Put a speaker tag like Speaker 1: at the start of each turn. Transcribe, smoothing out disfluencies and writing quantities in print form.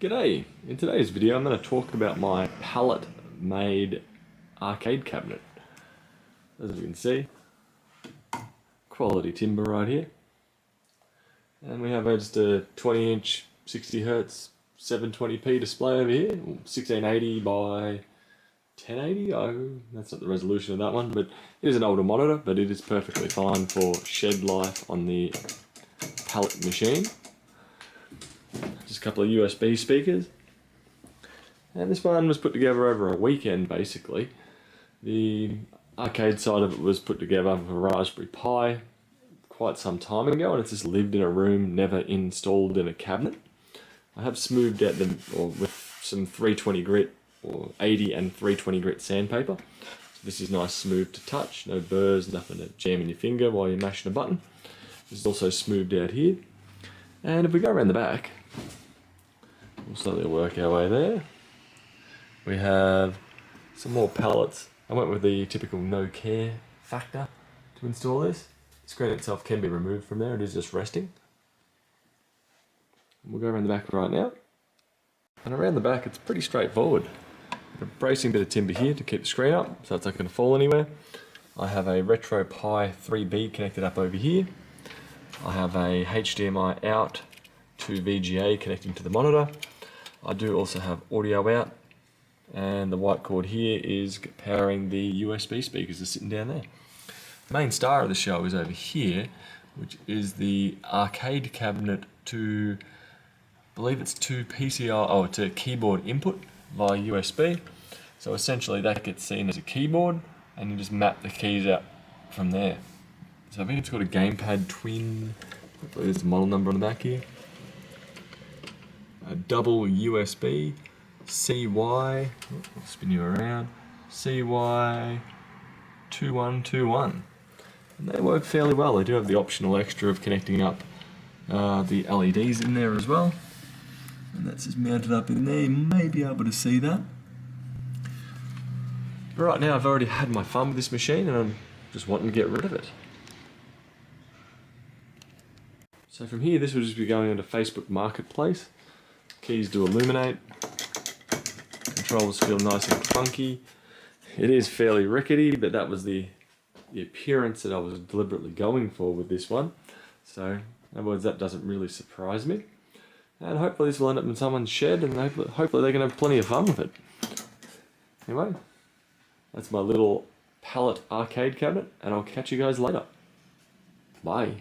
Speaker 1: G'day! In today's video I'm going to talk about my pallet made arcade cabinet. As you can see, quality timber right here. And we have just a 20-inch 60Hz 720p display over here, 1680 by 1080. Oh, that's not the resolution of that one, but it is an older monitor, but it is perfectly fine for shed life on the pallet machine. Just a couple of USB speakers. And this one was put together over a weekend basically. The arcade side of it was put together with a Raspberry Pi quite some time ago, and it's just lived in a room, never installed in a cabinet. I have smoothed out with some 320 grit or 80 and 320 grit sandpaper. So this is nice smooth to touch, no burrs, nothing to jam in your finger while you're mashing a button. This is also smoothed out here. And if we go around the back, we'll slowly work our way there. We have some more pallets. I went with the typical no care factor to install this. The screen itself can be removed from there, it is just resting. We'll go around the back right now. And around the back it's pretty straightforward. A bracing bit of timber here to keep the screen up so it's not going to fall anywhere. I have a Raspberry Pi3B connected up over here. I have a HDMI out to VGA connecting to the monitor. I do also have audio out, and the white cord here is powering the USB speakers that are sitting down there. The main star of the show is over here, which is the arcade cabinet to, I believe it's to to keyboard input via USB. So essentially that gets seen as a keyboard, and you just map the keys out from there. So I think it's got a gamepad twin, hopefully there's the model number on the back here. A double USB, CY, I'll spin you around, CY2121. And they work fairly well. They do have the optional extra of connecting up the LEDs in there as well. And that's just mounted up in there, you may be able to see that. But right now I've already had my fun with this machine and I'm just wanting to get rid of it. So from here this will just be going into Facebook Marketplace. Keys do illuminate. Controls feel nice and funky. It is fairly rickety, but that was the appearance that I was deliberately going for with this one. So in other words, that doesn't really surprise me. And hopefully this will end up in someone's shed, and hopefully they can have plenty of fun with it. Anyway, that's my little pallet arcade cabinet, and I'll catch you guys later. Bye.